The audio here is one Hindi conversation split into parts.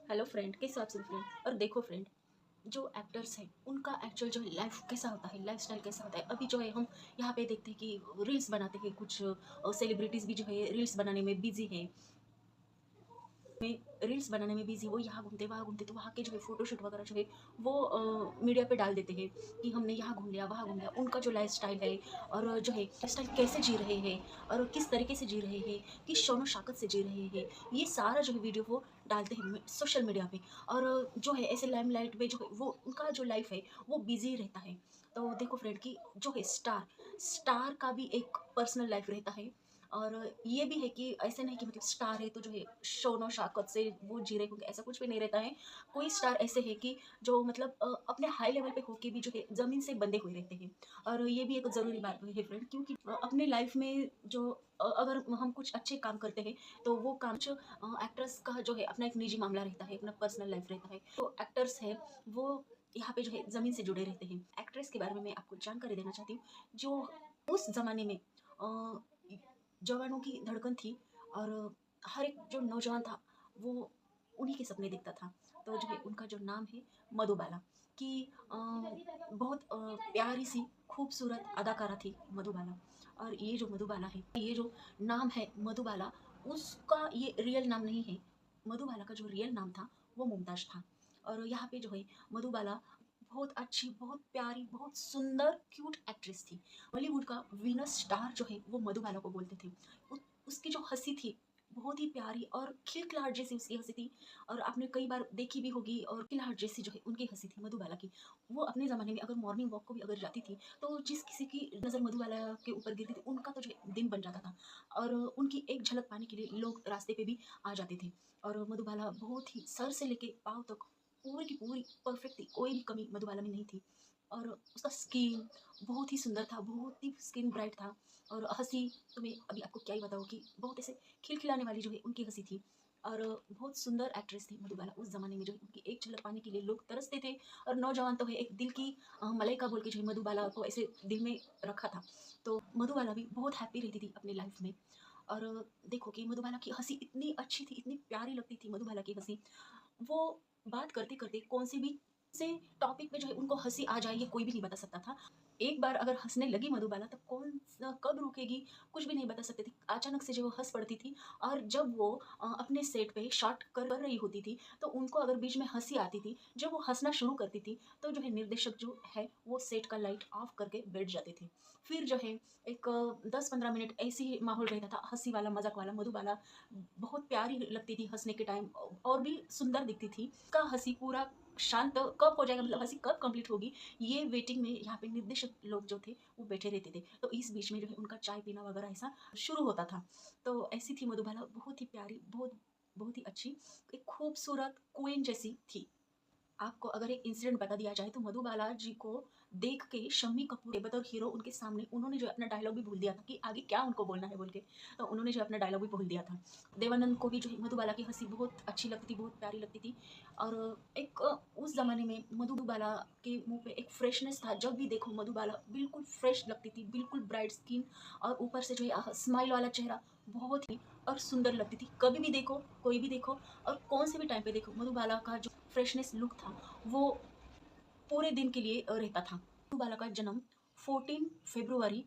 हेलो फ्रेंड, कैसे हो आप सभी फ्रेंड। और देखो फ्रेंड, जो एक्टर्स हैं उनका एक्चुअल जो है लाइफ कैसा होता है, लाइफ स्टाइल कैसा होता है। अभी जो है हम यहाँ पे देखते हैं कि रील्स बनाते हैं, कुछ सेलिब्रिटीज़ भी जो है रील्स बनाने में बिजी हैं, में रील्स बनाने में बिजी, वो यहाँ घूमते वहाँ घूमते, तो वहाँ के जो है फोटोशूट वगैरह जो है वो मीडिया पे डाल देते हैं कि हमने यहाँ घूम लिया वहाँ घूम लिया। उनका जो लाइफ स्टाइल है और जो है लाइफ स्टाइल कैसे जी रहे हैं और किस तरीके से जी रहे हैं, किस शौनो शाकत से जी रहे हैं, ये सारा जो है वीडियो वो डालते हैं सोशल मीडिया पे। और जो है ऐसे लाइमलाइट में जो है वो उनका जो लाइफ है वो बिजी रहता है। तो देखो फ्रेंड कि जो है स्टार स्टार का भी एक पर्सनल लाइफ रहता है। और ये भी है कि ऐसे नहीं कि मतलब स्टार है तो जो है शोनो शौकत से वो जी रहे, क्योंकि ऐसा कुछ भी नहीं रहता है। कोई स्टार ऐसे है कि जो मतलब अपने हाई लेवल पे होके भी जो है ज़मीन से बंधे हुए रहते हैं। और ये भी एक ज़रूरी बात है फ्रेंड, क्योंकि अपने लाइफ में जो अगर हम कुछ अच्छे काम करते हैं तो वो काम जो एक्ट्रेस का जो है अपना एक निजी मामला रहता है, अपना पर्सनल लाइफ रहता है। तो एक्टर्स है वो यहाँ पे जो है ज़मीन से जुड़े रहते हैं। एक्ट्रेस के बारे में मैं आपको जानकारी देना चाहती हूँ, जो उस ज़माने में जवानों की धड़कन थी। और हर एक जो नौजवान था वो उन्हीं के सपने देखता था। तो जो है उनका जो नाम है मधुबाला, कि बहुत प्यारी सी खूबसूरत अदाकारा थी मधुबाला। और ये जो मधुबाला है, ये जो नाम है मधुबाला, उसका ये रियल नाम नहीं है। मधुबाला का जो रियल नाम था वो मुमताज था। और यहाँ पे जो है मधुबाला बहुत अच्छी, बहुत प्यारी, बहुत सुंदर क्यूट एक्ट्रेस थी। बॉलीवुड का वीनस स्टार जो है वो मधुबाला को बोलते थे। उसकी जो हंसी थी बहुत ही प्यारी और खिलखिलाहट जैसी उसकी हंसी थी। और आपने कई बार देखी भी होगी, और खिलखिलाहट जैसी जो है उनकी हंसी थी मधुबाला की। वो अपने ज़माने में अगर मॉर्निंग वॉक को भी अगर जाती थी तो जिस किसी की नज़र मधुबाला के ऊपर गिरती थी उनका तो जो है दिन बन जाता था। और उनकी एक झलक पाने के लिए लोग रास्ते पे भी आ जाते थे। और मधुबाला बहुत ही सर से लेके पाँव तक पूरी की पूरी परफेक्ट थी, कोई भी कमी मधुबाला में नहीं थी। और उसका स्किन बहुत ही सुंदर था, बहुत ही स्किन ब्राइट था। और हंसी तो मैं अभी आपको क्या ही बताऊँ कि बहुत ऐसे खिलखिलाने वाली जो है उनकी हंसी थी। और बहुत सुंदर एक्ट्रेस थी मधुबाला। उस ज़माने में जो है उनकी एक झलक पाने के लिए लोग तरसते थे। और नौजवान तो है एक दिल की मलाइका बोल के जो है मधुबाला को ऐसे दिल में रखा था। तो मधुबाला भी बहुत हैप्पी रहती थी अपनी लाइफ में। और देखो कि मधुबाला की हंसी इतनी अच्छी थी, इतनी प्यारी लगती थी मधुबाला की हंसी। वो बात करते करते कौन से भी से टॉपिक पे जो है उनको हंसी आ जाए ये कोई भी नहीं बता सकता था। एक बार अगर हंसने लगी मधुबाला तब कब रुकेगी कुछ भी नहीं बता सकती थी। अचानक से जो वो हंस पड़ती थी। और जब वो अपने सेट पे शॉट कर रही होती थी तो उनको अगर बीच में हंसी आती थी, जब वो हंसना शुरू करती थी तो जो है निर्देशक जो है वो सेट का लाइट ऑफ करके बैठ जाते थे। फिर जो है एक 10-15 मिनट ऐसी ही माहौल रहता था, हंसी वाला मजाक वाला। मधुबाला बहुत प्यारी लगती थी हंसने के टाइम, और भी सुंदर दिखती थी। का हंसी पूरा शांत कब हो जाएगा, मतलब हंसी कब कंप्लीट होगी, ये वेटिंग में यहाँ पे निर्देशक लोग जो थे वो बैठे रहते थे। तो इस बीच में जो है उनका चाय पीना वगैरह ऐसा शुरू होता था। तो ऐसी थी मधुबाला, बहुत ही प्यारी, बहुत बहुत ही अच्छी, एक खूबसूरत क्वीन जैसी थी। आपको अगर एक इंसिडेंट बता दिया जाए तो मधुबाला जी को देख के शम्मी कपूर बतौर हीरो उनके सामने उन्होंने जो अपना डायलॉग भी भूल दिया था कि आगे क्या उनको बोलना है बोल के। तो उन्होंने जो अपना डायलॉग भी भूल दिया था। देवानंद को भी जो है मधुबाला की हंसी बहुत अच्छी लगती थी, बहुत प्यारी लगती थी। और एक उस ज़माने में मधुबाला के मुंह पे एक फ्रेशनेस था। जब भी देखो मधुबाला बिल्कुल फ्रेश लगती थी, बिल्कुल ब्राइट स्किन, और ऊपर से जो है स्माइल वाला चेहरा, बहुत ही और सुंदर लगती थी। कभी भी देखो, कोई भी देखो, और कौन से भी टाइम पे देखो, मधुबाला का जो फ्रेशनेस लुक था वो पूरे दिन के लिए रहता था। मधुबाला का जन्म 14 फरवरी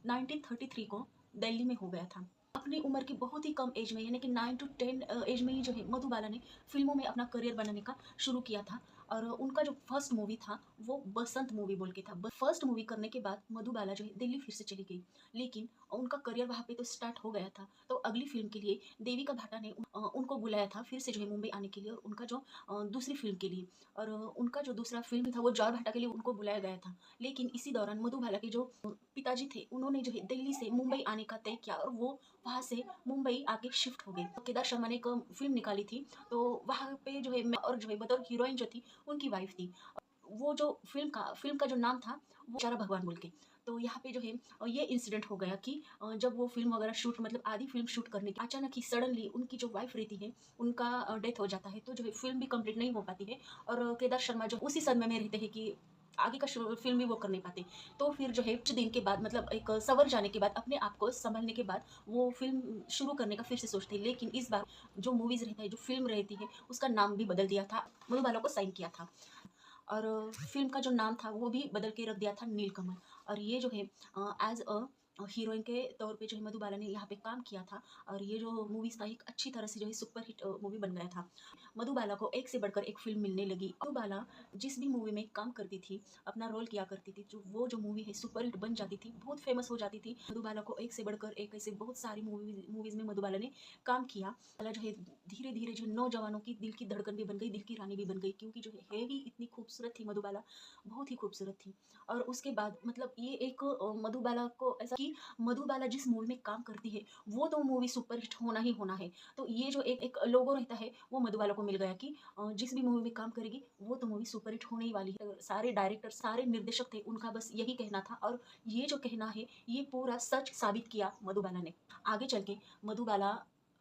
1933 को दिल्ली में हो गया था। अपनी उम्र की बहुत ही कम एज में, यानी कि 9 टू 10 एज में ही जो है मधुबाला ने फिल्मों में अपना करियर बनाने का शुरू किया था। और उनका जो फर्स्ट मूवी था वो बसंत मूवी बोल के था। फर्स्ट मूवी करने के बाद मधुबाला जो है दिल्ली फिर से चली गई, लेकिन उनका करियर वहाँ पे तो स्टार्ट हो गया था। तो अगली फिल्म के लिए देविका भाटा ने उनको बुलाया था फिर से जो है मुंबई आने के लिए, और उनका जो दूसरी फिल्म के लिए। और उनका जो दूसरा फिल्म था वो जॉय भाटा के लिए उनको बुलाया गया था। लेकिन इसी दौरान मधुबाला के जो पिताजी थे उन्होंने जो है दिल्ली से मुंबई आने का तय किया, और वो वहाँ से मुंबई आके शिफ्ट हो गए। तो केदार शर्मा ने एक फिल्म निकाली थी, तो वहाँ पे जो है मैं और जो है बतौर हीरोइन जो थी उनकी वाइफ थी। वो जो फिल्म का जो नाम था वो चारा भगवान बोल के। तो यहाँ पे जो है ये इंसिडेंट हो गया कि जब वो फिल्म वगैरह शूट, मतलब आधी फिल्म शूट करने की अचानक ही सडनली उनकी जो वाइफ रहती है उनका डेथ हो जाता है। तो जो है फिल्म भी कंप्लीट नहीं हो पाती है। और केदार शर्मा जो उसी सदमे में रहते हैं कि आगे का फ़िल्म भी वो कर नहीं पाते। तो फिर जो है कुछ दिन के बाद मतलब एक सवर जाने के बाद, अपने आप को सँभलने के बाद वो फ़िल्म शुरू करने का फिर से सोचते हैं। लेकिन इस बार जो मूवीज़ रहता है, जो फ़िल्म रहती है, उसका नाम भी बदल दिया था, मधुबाला को साइन किया था। और फ़िल्म का जो नाम था वो भी बदल के रख दिया था नीलकमल। और ये जो है एज़ अ हीरोइन के तौर पे जो है मधुबाला ने यहाँ पे काम किया था। और ये जो मूवीज़ था एक अच्छी तरह से जो है सुपर हिट मूवी बन गया था। मधुबाला को एक से बढ़कर एक फ़िल्म मिलने लगी। मधुबाला जिस भी मूवी में काम करती थी, अपना रोल किया करती थी, जो मूवी है सुपर हिट बन जाती थी, बहुत फ़ेमस हो जाती थी। मधुबाला को एक से बढ़कर एक ऐसे बहुत सारी मूवीज़ में मधुबाला ने काम किया। मधुबाला जो है धीरे-धीरे जो है नौजवानों की दिल की धड़कन भी बन गई, दिल की रानी भी बन गई, क्योंकि जो है ही इतनी खूबसूरत थी मधुबाला, बहुत ही खूबसूरत थी। और उसके बाद मतलब ये एक मधुबाला को ऐसा कि मधुबाला जिस मूवी में काम करती है, वो तो मूवी सुपरहिट होना ही होना है। तो ये जो एक एक लोगो रहता है, वो मधुबाला को मिल गया कि जिस भी मूवी में काम करेगी, वो तो मूवी सुपरहिट होने ही वाली है। सारे डायरेक्टर, सारे निर्देशक थे, उनका बस यही कहना था, और ये जो कहना है, ये पूरा सच साबित किया मधुबाला ने। आगे चल के मधुबाला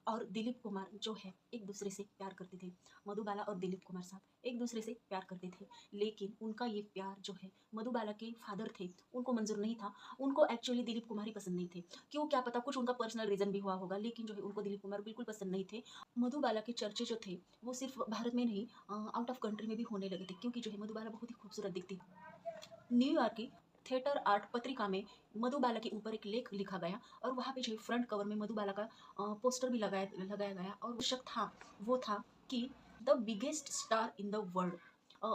और दिलीप कुमार जो है, एक-दूसरे से प्यार करते थे। मधुबाला और दिलीप कुमार साहब एक-दूसरे से प्यार करते थे। लेकिन उनका ये प्यार जो है, मधुबाला के फादर थे, उनको मंज़ूर नहीं था। उनको एक्चुअली दिलीप कुमार ही पसंद नहीं थे। क्यों क्या पता, कुछ उनका पर्सनल रीज़न भी हुआ होगा, लेकिन जो है उनको दिलीप कुमार बिल्कुल पसंद नहीं थे। मधुबाला के चर्चे जो थे, वो सिर्फ़ भारत में नहीं आउट ऑफ कंट्री में भी होने लगे थे, क्योंकि जो है मधुबाला बहुत ही खूबसूरत दिखती थी। न्यूयॉर्क की थिएटर आर्ट पत्रिका में मधुबाला के ऊपर एक लेख लिखा गया, और वहाँ पे जो है फ्रंट कवर में मधुबाला का पोस्टर भी लगाया लगाया गया, और शीर्षक था, वो था कि the biggest star in the world.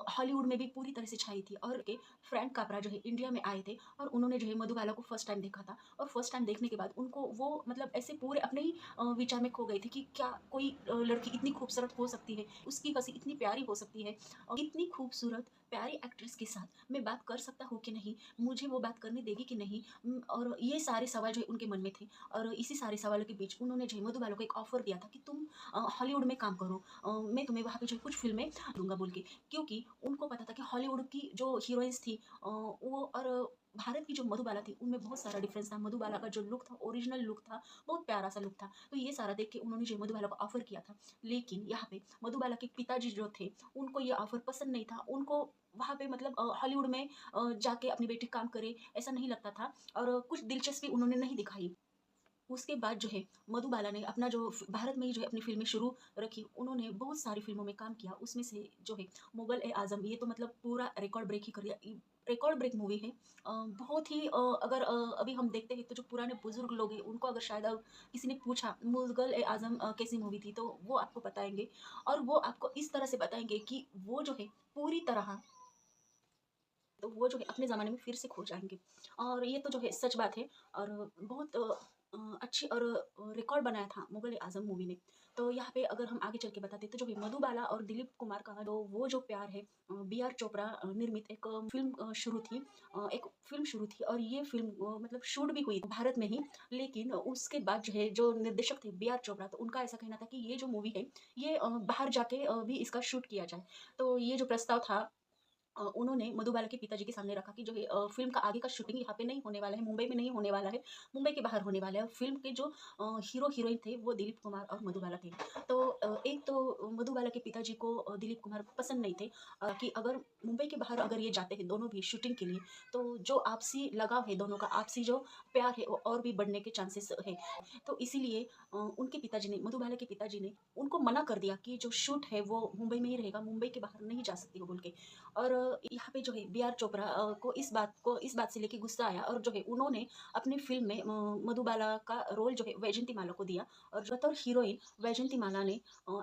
Hollywood में भी पूरी तरह से छाई थी। और के फ्रैंक कापरा जो है इंडिया में आए थे, और उन्होंने जो है मधुबाला को फर्स्ट टाइम देखा था। और फर्स्ट टाइम देखने के बाद उनको वो मतलब ऐसे पूरे अपने ही विचार में खो गए थे कि क्या कोई लड़की इतनी खूबसूरत हो सकती है, उसकी हंसी इतनी प्यारी हो सकती है, और इतनी खूबसूरत प्यारी एक्ट्रेस के साथ मैं बात कर सकता हूँ कि नहीं, मुझे वो बात करने देगी कि नहीं। और ये सारे सवाल जो है उनके मन में थे। और इसी सारे सवालों के बीच उन्होंने जो है मधुबाला को एक ऑफर दिया था कि तुम हॉलीवुड में काम करो, मैं तुम्हें वहाँ पे जो है कुछ फिल्में दूंगा बोल के। क्योंकि उनको पता था कि हॉलीवुड की जो हीरोइंस थी वो और भारत की जो मधुबाला थी, उनमें बहुत सारा डिफरेंस था। मधुबाला का जो लुक था, ओरिजिनल लुक था, बहुत प्यारा सा लुक था। तो ये सारा देख के उन्होंने जो है मधुबाला को ऑफर किया था। लेकिन यहाँ पे मधुबाला के पिताजी जो थे, उनको ये ऑफर पसंद नहीं था। उनको वहाँ पे मतलब हॉलीवुड में जाके अपनी बेटी काम करे, ऐसा नहीं लगता था, और कुछ दिलचस्पी उन्होंने नहीं दिखाई। उसके बाद जो है मधुबाला ने अपना जो भारत में ही जो है अपनी फ़िल्में शुरू रखी। उन्होंने बहुत सारी फ़िल्मों में काम किया, उसमें से जो है मुग़ल-ए-आज़म, ये तो मतलब पूरा रिकॉर्ड ब्रेक ही कर दिया। रिकॉर्ड ब्रेक मूवी है। बहुत ही अगर अभी हम देखते हैं तो जो पुराने बुज़ुर्ग लोग हैं, उनको अगर शायद किसी ने पूछा मुग़ल-ए-आज़म कैसी मूवी थी, तो वो आपको बताएँगे। और वो आपको इस तरह से बताएँगे कि वो जो है पूरी तरह, तो वो जो है अपने ज़माने में फिर से खो जाएँगे। और ये तो जो है सच बात है। और बहुत अच्छी और रिकॉर्ड बनाया था मुग़ल-ए-आज़म मूवी ने। तो यहाँ पे अगर हम आगे चल के बताते तो जो है मधुबाला और दिलीप कुमार का जो वो जो प्यार है, बी आर चोपड़ा निर्मित एक फ़िल्म शुरू थी। एक फ़िल्म शुरू थी, और ये फ़िल्म मतलब शूट भी हुई भारत में ही। लेकिन उसके बाद जो है जो निर्देशक थे बी आर चोपड़ा, तो उनका ऐसा कहना था कि ये जो मूवी है, ये बाहर जाके भी इसका शूट किया जाए। तो ये जो प्रस्ताव था, उन्होंने मधुबाला के पिताजी के सामने रखा कि जो है फ़िल्म का आगे का शूटिंग यहाँ पे नहीं होने वाला है, मुंबई में नहीं होने वाला है, मुंबई के बाहर होने वाला है। फ़िल्म के जो हीरो-हीरोइन थे, वो दिलीप कुमार और मधुबाला थे। तो एक तो मधुबाला के पिताजी को दिलीप कुमार पसंद नहीं थे, कि अगर मुंबई के बाहर अगर ये जाते हैं दोनों भी शूटिंग के लिए, तो जो आपसी लगाव है दोनों का, आपसी जो प्यार है, वो और भी बढ़ने के चांसेस है। तो इसीलिए उनके पिताजी ने, मधुबाला के पिताजी ने उनको मना कर दिया कि जो शूट है वो मुंबई में ही रहेगा, मुंबई के बाहर नहीं जा सकती हो बोल के। और यहाँ पे जो है बी आर चोपड़ा को इस बात से लेके गुस्सा आया, और जो है उन्होंने अपनी फ़िल्म में मधुबाला का रोल जो है वैजयंती माला को दिया, और बतौर हीरोइन वैजयंती माला ने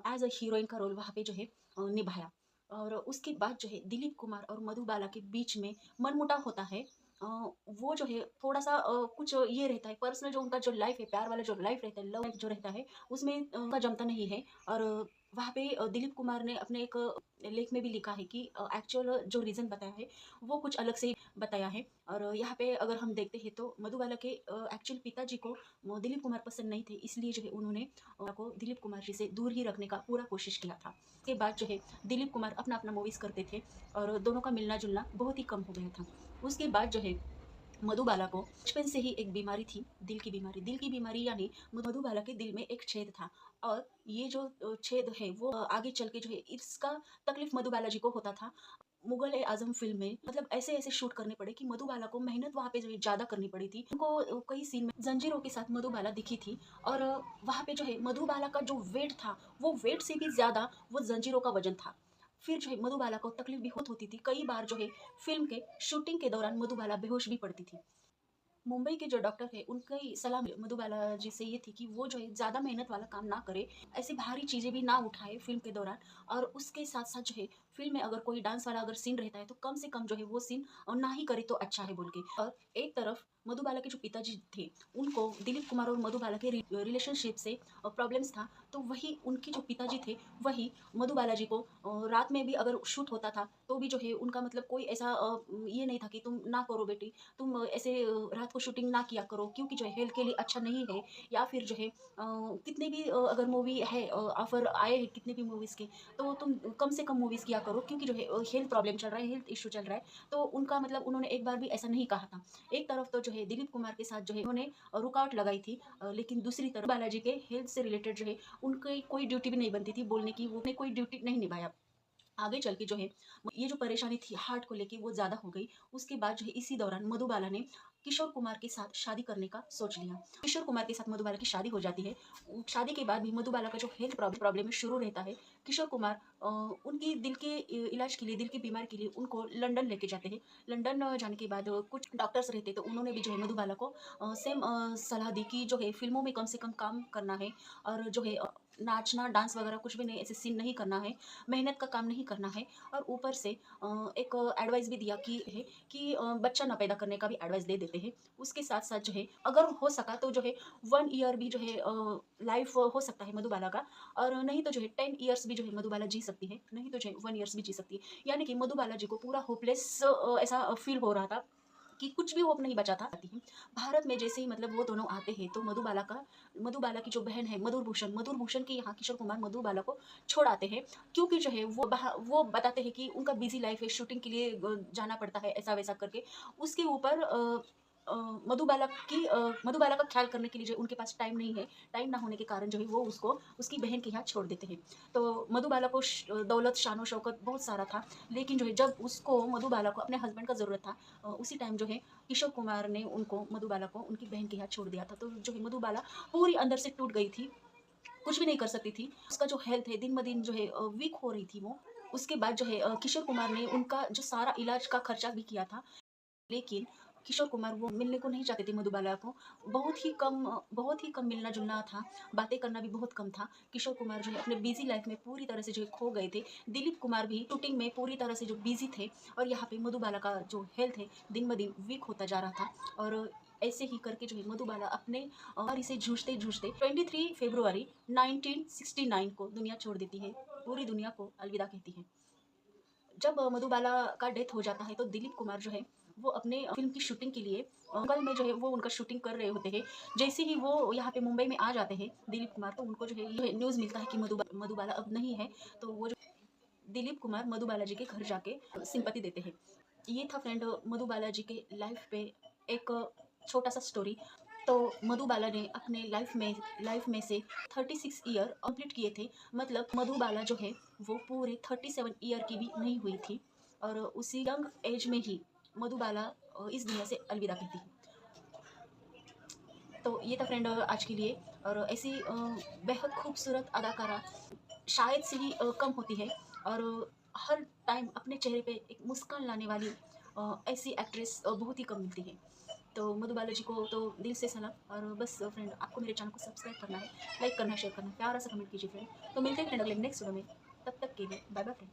एज़ अ हीरोइन का रोल वहाँ पे जो है निभाया। और उसके बाद जो है दिलीप कुमार और मधुबाला के बीच में मनमुटाव होता है। वो जो है थोड़ा-सा कुछ ये रहता है पर्सनल, जो उनका जो लाइफ़ है, प्यार वाला जो लाइफ़ रहता है, लव लाइफ़ जो रहता है, उसमें उनका जमता नहीं है। और वहाँ पे दिलीप कुमार ने अपने एक लेख में भी लिखा है कि एक्चुअल जो रीज़न बताया है, वो कुछ अलग से बताया है। और यहाँ पे अगर हम देखते हैं तो मधुबाला के एक्चुअल पिताजी को वो दिलीप कुमार पसंद नहीं थे, इसलिए जो है उन्होंने को दिलीप कुमार जी से दूर ही रखने का पूरा कोशिश किया था। उसके बाद जो है दिलीप कुमार अपना-अपना मूवीज़ करते थे, और दोनों का मिलना-जुलना बहुत ही कम हो गया था। उसके बाद जो है मधुबाला को बचपन से ही एक बीमारी थी, दिल की बीमारी। दिल की बीमारी यानी मधुबाला के दिल में एक छेद था, और ये जो छेद है वो आगे चल के जो है इसका तकलीफ़ मधुबाला जी को होता था। मुगल ए आज़म फ़िल्म में मतलब ऐसे-ऐसे शूट करने पड़े कि मधुबाला को मेहनत वहाँ पे जो है ज़्यादा करनी पड़ी थी। उनको कई सीन में ज़ंजीरों के साथ मधुबाला दिखी थी और वहाँ पे जो है मधुबाला का जो वेट था, वो वेट से भी ज़्यादा वो ज़ंजीरों का वज़न था। फिर जो है मधुबाला को तकलीफ़ भी बहुत होती थी। कई बार जो है फ़िल्म के शूटिंग के दौरान मधुबाला बेहोश भी पड़ती थी। मुंबई के जो डॉक्टर थे उनकी सलाह मधुबाला जी से ये थी कि वो जो है ज़्यादा मेहनत वाला काम ना करे, ऐसी भारी चीज़ें भी ना उठाए फ़िल्म के दौरान और उसके साथ-साथ जो है फ़िल्म में अगर कोई डांस वाला अगर सीन रहता है तो कम से कम जो है वो सीन ना ही करे तो अच्छा है बोल के। और एक तरफ मधुबाला के जो पिताजी थे, उनको दिलीप कुमार और मधुबाला के रिलेशनशिप से प्रॉब्लम्स था, तो वही उनके जो पिताजी थे, वही मधुबाला जी को रात में भी अगर शूट होता था, तो भी जो है उनका मतलब कोई ऐसा ये नहीं था कि तुम ना करो बेटी, तुम ऐसे रात को शूटिंग ना किया करो क्योंकि जो है हेल्थ के लिए अच्छा नहीं है या फिर जो है कितने भी अगर मूवी है ऑफर आए हैं कितने भी मूवीज़ के तो तुम कम से कम मूवीज़ किया करो क्योंकि जो है हेल्थ प्रॉब्लम चल रहा है हेल्थ इशू चल रहा है तो उनका मतलब उन्होंने एक बार भी ऐसा नहीं कहा था। एक तरफ तो जो है दिलीप कुमार के साथ जो है उन्होंने रुकावट लगाई थी लेकिन दूसरी तरफ बालाजी के हेल्थ से रिलेटेड जो है उनकी कोई ड्यूटी भी नहीं बनती थी बोलने की वो ने कोई ड्यूटी नहीं निभाया। आगे चल के जो है ये जो परेशानी थी हार्ट को लेके वो ज़्यादा हो गई। उसके बाद जो है इसी दौरान मधुबाला ने किशोर कुमार के साथ शादी करने का सोच लिया। किशोर कुमार के साथ मधुबाला की शादी हो जाती है। शादी के बाद भी मधुबाला का जो हेल्थ प्रॉब्लम शुरू रहता है। किशोर कुमार उनकी दिल के इलाज के लिए दिल की बीमारी के लिए उनको लंदन लेके जाते हैं। लंदन जाने के बाद कुछ डॉक्टर्स रहते तो उन्होंने भी जो है मधुबाला को सेम सलाह दी कि जो है फ़िल्मों में कम से कम काम करना है और जो है नाचना, डांस वगैरह कुछ भी नहीं ऐसे सीन नहीं करना है, मेहनत का काम नहीं करना है और ऊपर से एक एडवाइस भी दिया कि बच्चा ना पैदा करने का भी एडवाइस दे देते हैं। उसके साथ-साथ जो है अगर हो सका तो जो है 1 ईयर भी जो है लाइफ़ हो सकता है मधुबाला का और नहीं तो जो है 10 ईयर्स भी जो है मधुबाला जी सकती है, नहीं तो जो है 1 ईयर्स भी जी सकती है। यानी कि मधुबाला जी को पूरा होपलेस ऐसा फ़ील हो रहा था कि कुछ भी होप नहीं बचा था। भारत में जैसे ही मतलब वो दोनों आते हैं तो मधुबाला की जो बहन है मधुर भूषण के यहाँ किशोर कुमार मधुबाला को छोड़ आते हैं क्योंकि जो है वो बताते हैं कि उनका बिजी लाइफ है शूटिंग के लिए जाना पड़ता है ऐसा वैसा करके उसके ऊपर अ, मधुबाला का ख्याल करने के लिए जो उनके पास टाइम नहीं है टाइम ना होने के कारण जो है वो उसको उसकी बहन के यहाँ छोड़ देते हैं। तो मधुबाला को दौलत शान शौकत बहुत सारा था लेकिन जो है जब उसको मधुबाला को अपने हस्बैंड का ज़रूरत था उसी टाइम जो है किशोर कुमार ने उनको मधुबाला को उनकी बहन के यहाँ छोड़ दिया था। तो जो है मधुबाला पूरी अंदर से टूट गई थी, कुछ भी नहीं कर सकती थी। उसका जो हेल्थ है दिन-ब-दिन जो है वीक हो रही थी वो। उसके बाद जो है किशोर कुमार ने उनका जो सारा इलाज का खर्चा भी किया था। लेकिन किशोर कुमार वो मिलने को नहीं चाहते थे मधुबाला को। बहुत ही कम मिलना-जुलना था, बातें करना भी बहुत कम था। किशोर कुमार जो है अपने बिज़ी लाइफ़ में पूरी तरह से जो है खो गए थे। दिलीप कुमार भी शूटिंग में पूरी तरह से जो बिज़ी थे और यहाँ पे मधुबाला का जो हेल्थ है दिन-ब-दिन वीक होता जा रहा था और ऐसे ही करके जो है मधुबाला अपने बीमारी से जूझते-जूझते 23 फरवरी 1969 को दुनिया छोड़ देती है। पूरी दुनिया को अलविदा कहती है। जब मधुबाला का डेथ हो जाता है तो दिलीप कुमार जो है वो अपने फ़िल्म की शूटिंग के लिए बंगाल में जो है वो उनका शूटिंग कर रहे होते हैं। जैसे ही वो यहाँ पे मुंबई में आ जाते हैं दिलीप कुमार तो उनको जो है ये न्यूज़ मिलता है कि मधुबाला अब नहीं है। तो वो जो दिलीप कुमार मधुबाला जी के घर जाके सिंपैथी देते हैं। ये था फ्रेंड मधुबाला जी के लाइफ पे एक छोटा-सा स्टोरी। तो मधुबाला ने अपने लाइफ में से 36 ईयर कंप्लीट किए थे। मतलब मधुबाला जो है वो पूरे 37 ईयर की भी नहीं हुई थी और उसी यंग एज में ही मधुबाला इस दुनिया से अलविदा कहती है। तो ये था फ्रेंड आज के लिए और ऐसी बेहद खूबसूरत अदाकारा शायद से ही कम होती है और हर टाइम अपने चेहरे पे एक मुस्कान लाने वाली ऐसी एक्ट्रेस बहुत ही कम मिलती है। तो मधुबाला जी को तो दिल से सलाम और बस फ्रेंड आपको मेरे चैनल को सब्सक्राइब करना है, लाइक करना है, शेयर करना है, प्यारा सा कमेंट कीजिए फ्रेंड। तो मिलते हैं फ्रेंड अगले नेक्स्ट वीडियो में, तब तक के लिए बाय बाय फ्रेंड।